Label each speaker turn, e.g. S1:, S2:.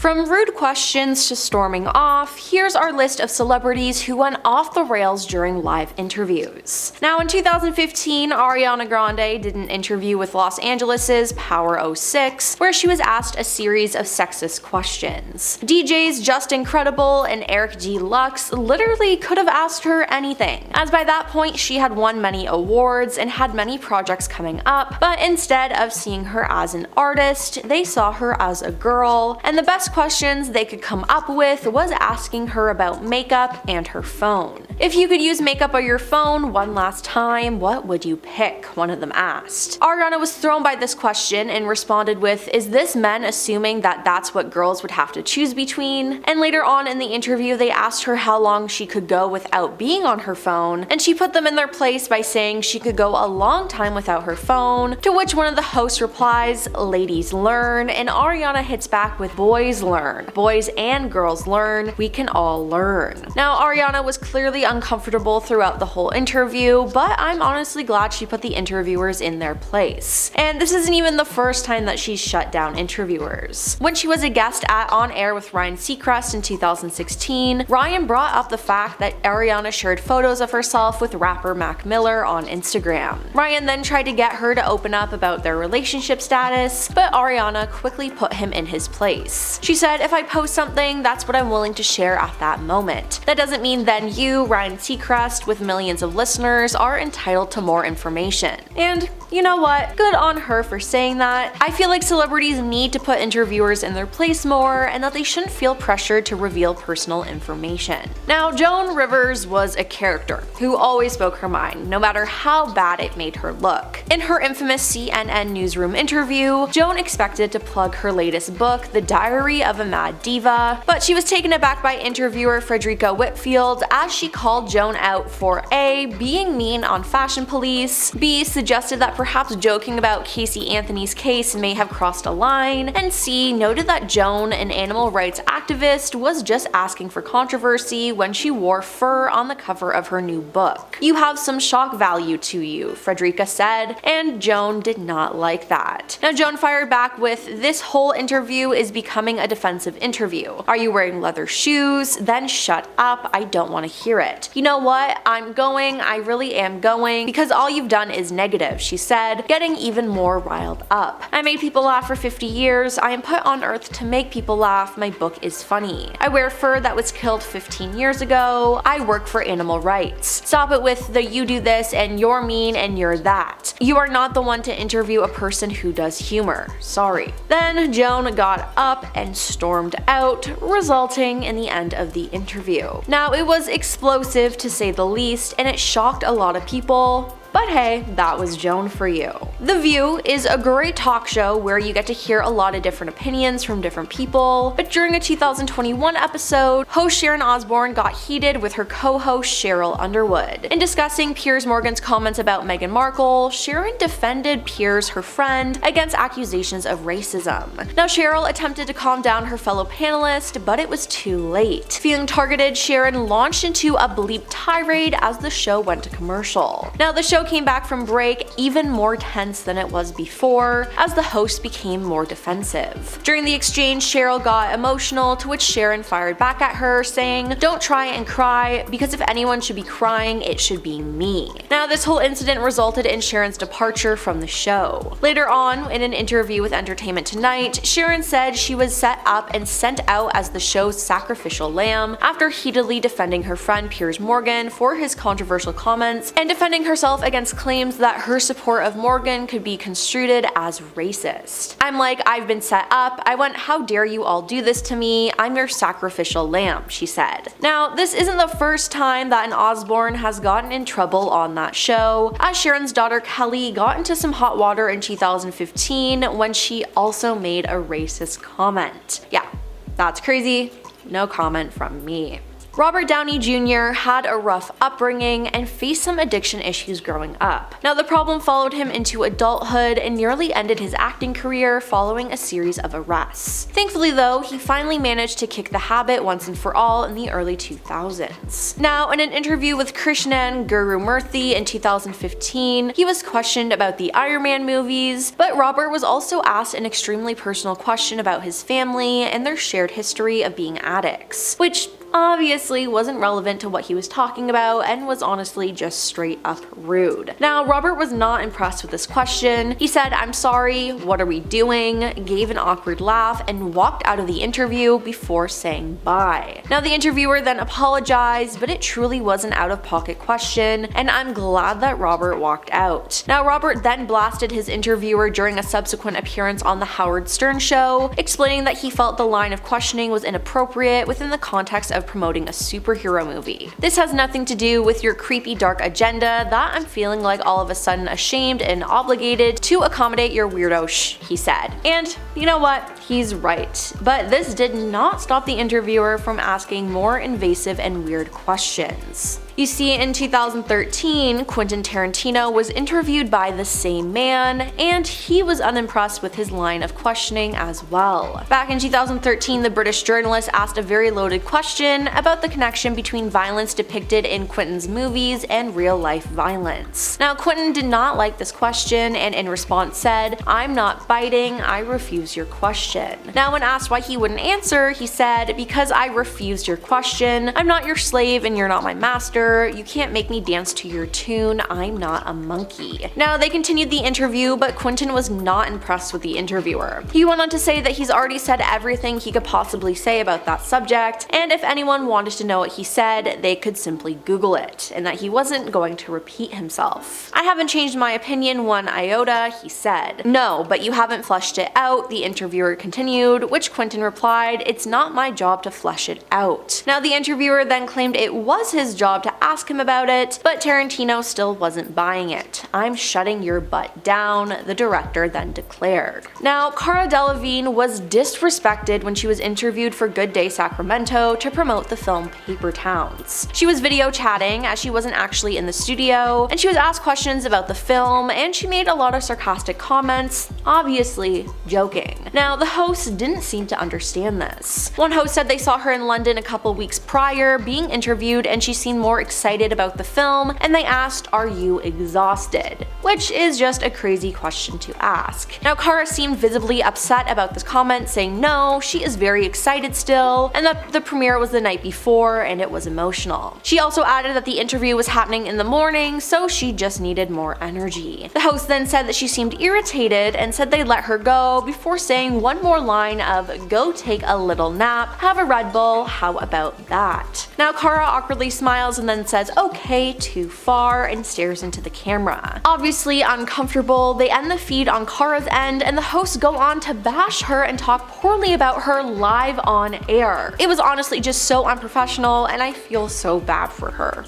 S1: From rude questions to storming off, here's our list of celebrities who went off the rails during live interviews. Now in 2015, Ariana Grande did an interview with Los Angeles' Power 06, where she was asked a series of sexist questions. DJs Just Incredible and Eric D. Lux literally could have asked her anything, as by that point she had won many awards and had many projects coming up, but instead of seeing her as an artist, they saw her as a girl, and the best questions they could come up with was asking her about makeup and her phone. If you could use makeup on your phone one last time, what would you pick? One of them asked. Ariana was thrown by this question and responded with, "Is this men assuming that that's what girls would have to choose between?" And later on in the interview, they asked her how long she could go without being on her phone, and she put them in their place by saying she could go a long time without her phone, to which one of the hosts replies, "Ladies learn," and Ariana hits back with, "Boys learn. Boys and girls learn. We can all learn." Now, Ariana was clearly uncomfortable throughout the whole interview, but I'm honestly glad she put the interviewers in their place. And this isn't even the first time that she's shut down interviewers. When she was a guest at On Air with Ryan Seacrest in 2016, Ryan brought up the fact that Ariana shared photos of herself with rapper Mac Miller on Instagram. Ryan then tried to get her to open up about their relationship status, but Ariana quickly put him in his place. She said, "If I post something, that's what I'm willing to share at that moment. That doesn't mean then you, Ryan Seacrest, with millions of listeners, are entitled to more information." And you know what? Good on her for saying that. I feel like celebrities need to put interviewers in their place more, and that they shouldn't feel pressured to reveal personal information. Now, Joan Rivers was a character who always spoke her mind, no matter how bad it made her look. In her infamous CNN newsroom interview, Joan expected to plug her latest book, The Diary of a Mad Diva, but she was taken aback by interviewer Frederica Whitfield as she called Joan out for A, being mean on Fashion Police, B, suggested that perhaps joking about Casey Anthony's case may have crossed a line, and C, noted that Joan, an animal rights activist, was just asking for controversy when she wore fur on the cover of her new book. "You have some shock value to you," Frederica said, and Joan did not like that. Now, Joan fired back with, "This whole interview is becoming a defensive interview. Are you wearing leather shoes? Then shut up, I don't want to hear it. You know what? I'm going, I really am going, because all you've done is negative," she said, getting even more riled up. "I made people laugh for 50 years. I am put on earth to make people laugh. My book is funny. I wear fur that was killed 15 years ago. I work for animal rights. Stop it with the you do this and you're mean and you're that. You are not the one to interview a person who does humor. Sorry." Then Joan got up and stormed out, resulting in the end of the interview. Now, it was explosive to say the least, and it shocked a lot of people. But hey, that was Joan for you. The View is a great talk show where you get to hear a lot of different opinions from different people, but during a 2021 episode, host Sharon Osbourne got heated with her co-host Cheryl Underwood. In discussing Piers Morgan's comments about Meghan Markle, Sharon defended Piers, her friend, against accusations of racism. Now, Cheryl attempted to calm down her fellow panelist, but it was too late. Feeling targeted, Sharon launched into a bleep tirade as the show went to commercial. Now, the show came back from break even more tense than it was before, as the host became more defensive. During the exchange, Cheryl got emotional, to which Sharon fired back at her, saying, "Don't try and cry, because if anyone should be crying, it should be me." Now, this whole incident resulted in Sharon's departure from the show. Later on, in an interview with Entertainment Tonight, Sharon said she was set up and sent out as the show's sacrificial lamb after heatedly defending her friend Piers Morgan for his controversial comments and defending herself against claims that her support of Morgan could be construed as racist. "I'm like, I've been set up. I went, how dare you all do this to me? I'm your sacrificial lamb," she said. Now, this isn't the first time that an Osbourne has gotten in trouble on that show, as Sharon's daughter Kelly got into some hot water in 2015 when she also made a racist comment. Yeah, that's crazy. No comment from me. Robert Downey Jr. had a rough upbringing and faced some addiction issues growing up. Now, the problem followed him into adulthood and nearly ended his acting career following a series of arrests. Thankfully though, he finally managed to kick the habit once and for all in the early 2000s. Now, in an interview with Krishnan Guru Murthy in 2015, he was questioned about the Iron Man movies, but Robert was also asked an extremely personal question about his family and their shared history of being addicts, which obviously wasn't relevant to what he was talking about and was honestly just straight up rude. Now, Robert was not impressed with this question. He said, "I'm sorry, what are we doing?" gave an awkward laugh, and walked out of the interview before saying bye. Now, the interviewer then apologized, but it truly was an out-of-pocket question, and I'm glad that Robert walked out. Now, Robert then blasted his interviewer during a subsequent appearance on the Howard Stern show, explaining that he felt the line of questioning was inappropriate within the context of promoting a superhero movie. "This has nothing to do with your creepy dark agenda that I'm feeling like all of a sudden ashamed and obligated to accommodate your weirdo he said. And you know what? He's right. But this did not stop the interviewer from asking more invasive and weird questions. You see, in 2013, Quentin Tarantino was interviewed by the same man, and he was unimpressed with his line of questioning as well. Back in 2013, the British journalist asked a very loaded question about the connection between violence depicted in Quentin's movies and real-life violence. Now, Quentin did not like this question, and in response said, "I'm not biting, I refuse your question." Now, when asked why he wouldn't answer, he said, "Because I refused your question. I'm not your slave and you're not my master. You can't make me dance to your tune. I'm not a monkey." Now, they continued the interview, but Quentin was not impressed with the interviewer. He went on to say that he's already said everything he could possibly say about that subject, and if anyone wanted to know what he said, they could simply Google it, and that he wasn't going to repeat himself. "I haven't changed my opinion one iota," he said. "No, but you haven't fleshed it out," the interviewer continued, which Quentin replied, "It's not my job to flesh it out." Now, the interviewer then claimed it was his job to ask him about it, but Tarantino still wasn't buying it. "I'm shutting your butt down," the director then declared. Now, Cara Delevingne was disrespected when she was interviewed for Good Day Sacramento to promote the film Paper Towns. She was video chatting as she wasn't actually in the studio, and she was asked questions about the film, and she made a lot of sarcastic comments, obviously joking. Now, the host didn't seem to understand this. One host said they saw her in London a couple weeks prior being interviewed, and she seemed more excited about the film, and they asked, "Are you exhausted?" Which is just a crazy question to ask. Now, Cara seemed visibly upset about this comment, saying no, she is very excited still, and that the premiere was the night before and it was emotional. She also added that the interview was happening in the morning, so she just needed more energy. The host then said that she seemed irritated and said they'd let her go before saying one more line of, "Go take a little nap, have a Red Bull, how about that?" Now, Cara awkwardly smiles and then says, "Okay, too far," and stares into the camera. Obviously uncomfortable, they end the feed on Cara's end, and the hosts go on to bash her and talk poorly about her live on air. It was honestly just so unprofessional, and I feel so bad for her.